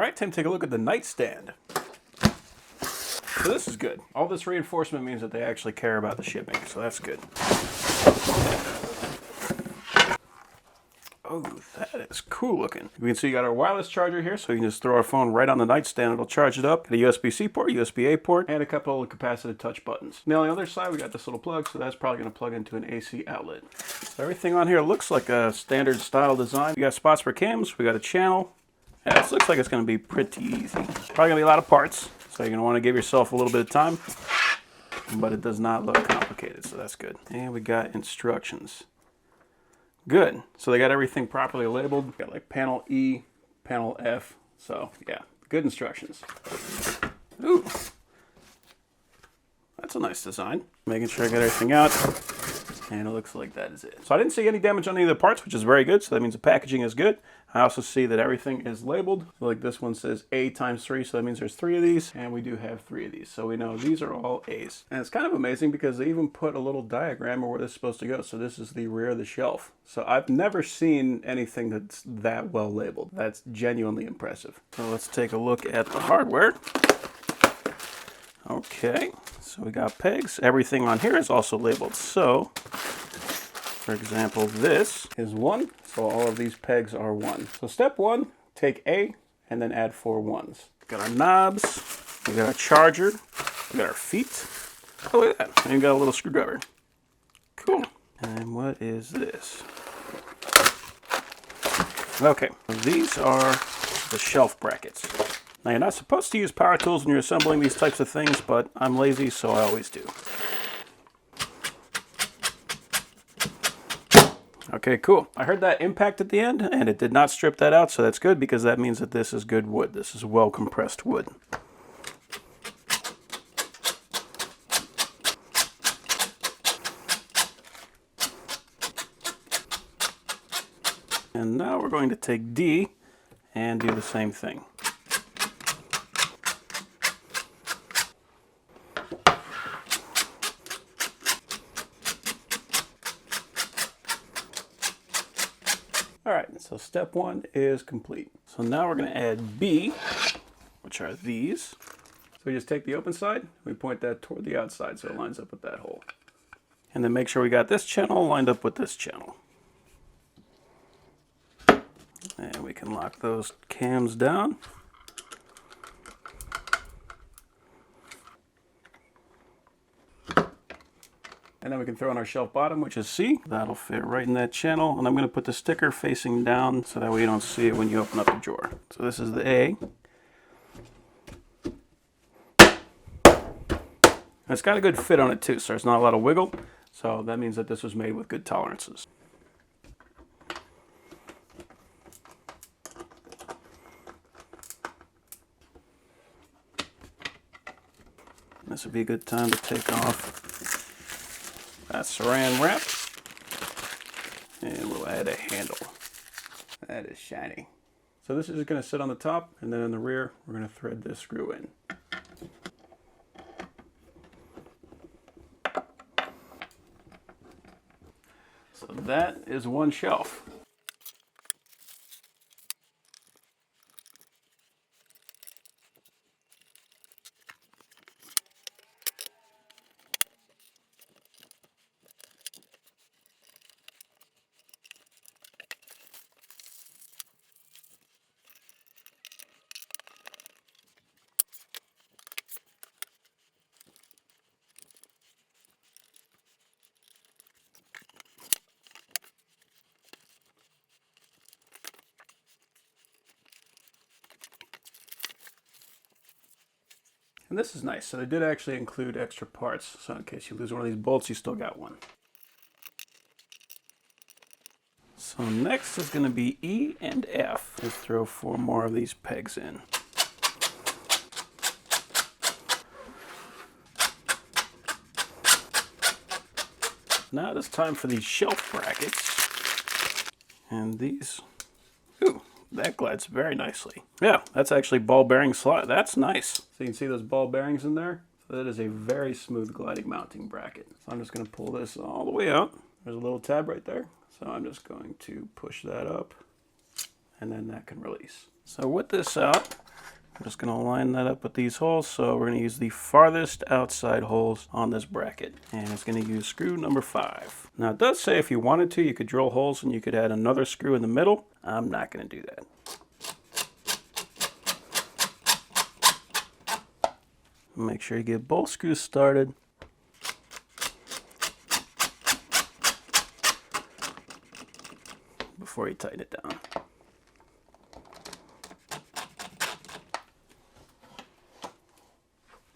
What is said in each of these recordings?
right, time to take a look at the nightstand. So this is good. All this reinforcement means that they actually care about the shipping, so that's good. Oh, that is cool looking. You can see you got our wireless charger here, so you can just throw our phone right on the nightstand. It'll charge it up. Got a USB-C port, USB-A port, and a couple of capacitive touch buttons. Now on the other side, we got this little plug, so that's probably going to plug into an AC outlet. So everything on here looks like a standard style design. We got spots for cams. We got a channel. Yeah, this looks like it's going to be pretty easy. Probably going to be a lot of parts, so you're going to want to give yourself a little bit of time. But it does not look complicated, so that's good. And we got instructions. Good. So they got everything properly labeled. Got like panel E, panel F. So yeah, good instructions. Ooh, that's a nice design. Making sure I get everything out. And it looks like that is it. So I didn't see any damage on any of the parts, which is very good. So that means the packaging is good. I also see that everything is labeled. So like this one says A times 3, so that means there's 3 of these, and we do have 3 of these. So we know these are all A's. And it's kind of amazing because they even put a little diagram of where this is supposed to go. So this is the rear of the shelf. So I've never seen anything that's that well labeled. That's genuinely impressive. So let's take a look at the hardware. Okay, so we got pegs. Everything on here is also labeled. So, for example, this is 1. So all of these pegs are 1. So step 1, take A and then add 4 1s. Got our knobs. We got our charger. We got our feet. Oh, look at that. And we got a little screwdriver. Cool. And what is this? Okay, these are the shelf brackets. Now, you're not supposed to use power tools when you're assembling these types of things, but I'm lazy, so I always do. Okay, cool. I heard that impact at the end, and it did not strip that out, so that's good, because that means that this is good wood. This is well-compressed wood. And now we're going to take D and do the same thing. Alright, so step 1 is complete. So now we're going to add B, which are these. So we just take the open side, we point that toward the outside so it lines up with that hole. And then make sure we got this channel lined up with this channel. And we can lock those cams down. And then we can throw in our shelf bottom, which is C. That'll fit right in that channel. And I'm going to put the sticker facing down so that way you don't see it when you open up the drawer. So this is the A. And it's got a good fit on it too, so there's not a lot of wiggle. So that means that this was made with good tolerances. This would be a good time to take off that saran wrap, and we'll add a handle. That is shiny. So this is just going to sit on the top, and then in the rear, we're going to thread this screw in. So that is one shelf. And this is nice. So they did actually include extra parts. So in case you lose one of these bolts, you still got one. So next is going to be E and F. Let's throw 4 more of these pegs in. Now it is time for these shelf brackets. And these, ooh, that glides very nicely. Yeah, that's actually ball bearing slot. That's nice. So you can see those ball bearings in there. So that is a very smooth gliding mounting bracket. So I'm just going to pull this all the way out. There's a little tab right there. So I'm just going to push that up, and then that can release. So with this out, I'm just going to line that up with these holes. So we're going to use the farthest outside holes on this bracket. And it's going to use screw number 5. Now it does say if you wanted to, you could drill holes and you could add another screw in the middle. I'm not going to do that. Make sure you get both screws started. Before you tighten it down.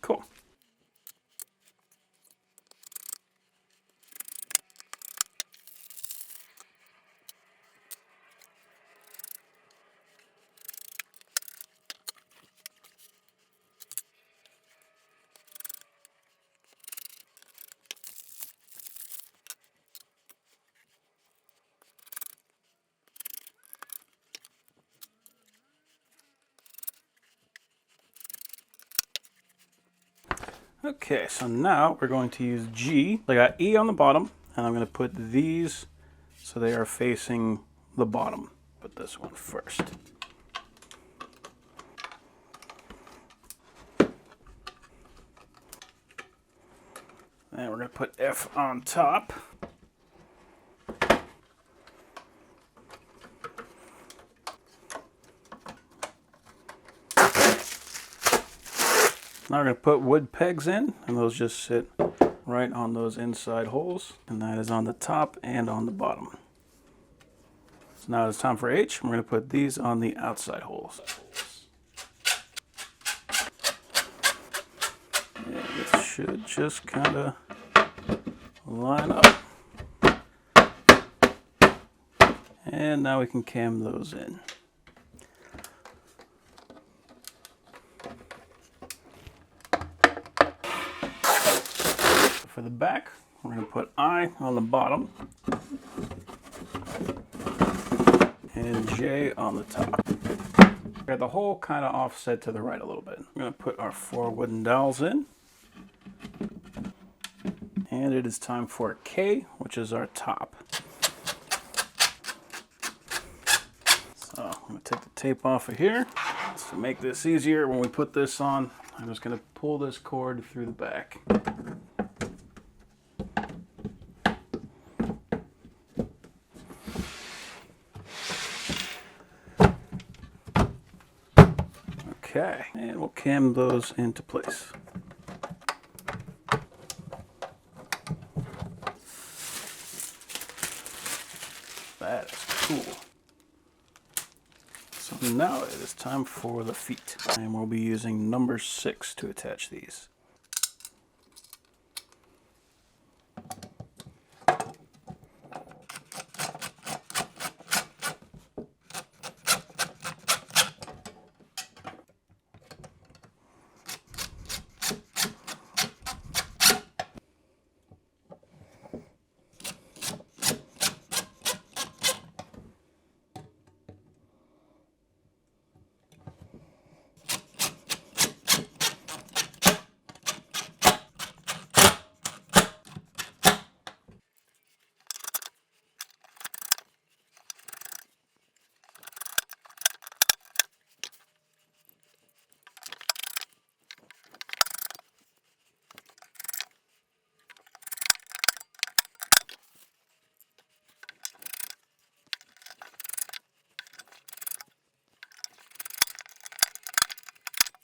Cool. Okay, so now we're going to use G. I got E on the bottom, and I'm going to put these so they are facing the bottom. Put this one first. And we're going to put F on top. Now we're going to put wood pegs in, and those just sit right on those inside holes, and that is on the top and on the bottom. So now it's time for H. We're going to put these on the outside holes. And it should just kind of line up. And now we can cam those in. For the back, we're going to put I on the bottom and J on the top. We got the hole kind of offset to the right a little bit. We're going to put our 4 wooden dowels in. And it is time for K, which is our top. So I'm going to take the tape off of here. So to make this easier, when we put this on, I'm just going to pull this cord through the back. Okay, and we'll cam those into place. That is cool. So now it is time for the feet, and we'll be using number 6 to attach these.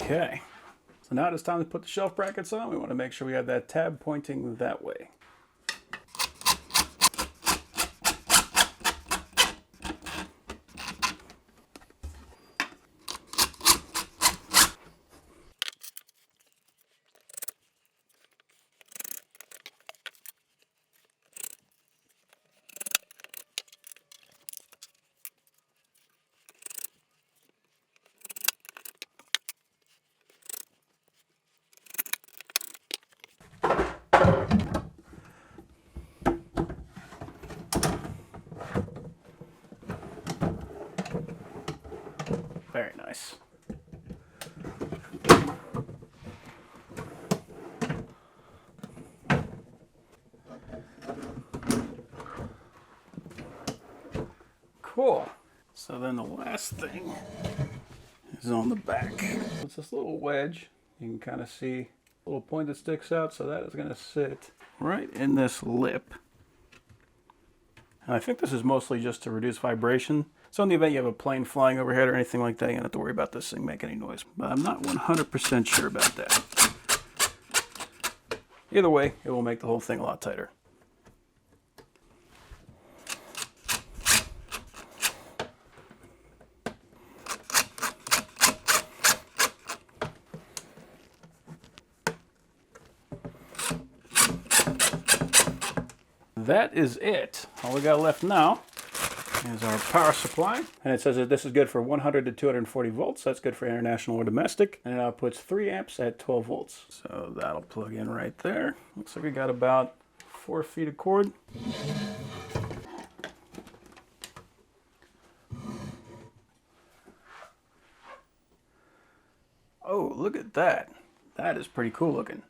Okay, so now it's time to put the shelf brackets on. We want to make sure we have that tab pointing that way. Very nice. Cool. So then the last thing is on the back. It's this little wedge. You can kind of see a little point that sticks out, so that is going to sit right in this lip. And I think this is mostly just to reduce vibration. So in the event you have a plane flying overhead or anything like that, you don't have to worry about this thing making any noise. But I'm not 100% sure about that. Either way, it will make the whole thing a lot tighter. That is it. All we got left now is our power supply. And it says that this is good for 100 to 240 volts. That's good for international or domestic. And it outputs 3 amps at 12 volts. So that'll plug in right there. Looks like we got about 4 feet of cord. Oh, look at that. That is pretty cool looking.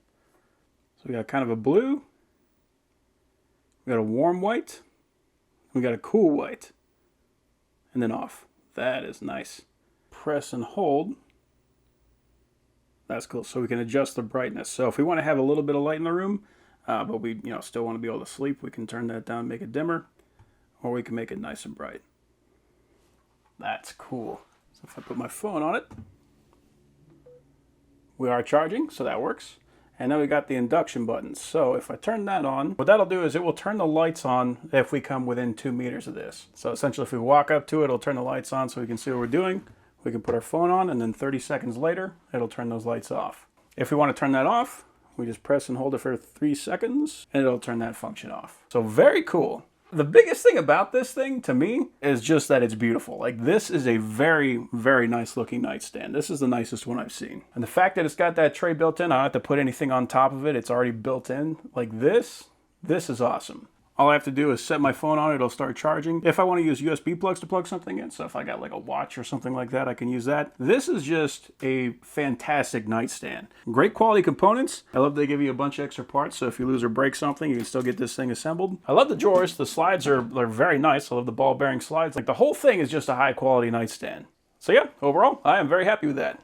So we got kind of a blue. We got a warm white, we got a cool white, and then off. That is nice. Press and hold. That's cool. So we can adjust the brightness. So if we want to have a little bit of light in the room, but we still want to be able to sleep, we can turn that down, make it dimmer, or we can make it nice and bright. That's cool. So if I put my phone on it, we are charging, so that works. And then we got the induction buttons. So if I turn that on, what that'll do is it will turn the lights on if we come within 2 meters of this. So essentially if we walk up to it, it'll turn the lights on so we can see what we're doing. We can put our phone on, and then 30 seconds later, it'll turn those lights off. If we want to turn that off, we just press and hold it for 3 seconds, and it'll turn that function off. So very cool. The biggest thing about this thing, to me, is just that it's beautiful. Like, this is a very, very nice looking nightstand. This is the nicest one I've seen. And the fact that it's got that tray built in, I don't have to put anything on top of it. It's already built in. Like, this is awesome. All I have to do is set my phone on it, it'll start charging. If I want to use USB plugs to plug something in, so if I got like a watch or something like that, I can use that. This is just a fantastic nightstand. Great quality components. I love they give you a bunch of extra parts, so if you lose or break something, you can still get this thing assembled. I love the drawers. The slides are very nice. I love the ball bearing slides. Like, the whole thing is just a high quality nightstand. So yeah, overall, I am very happy with that.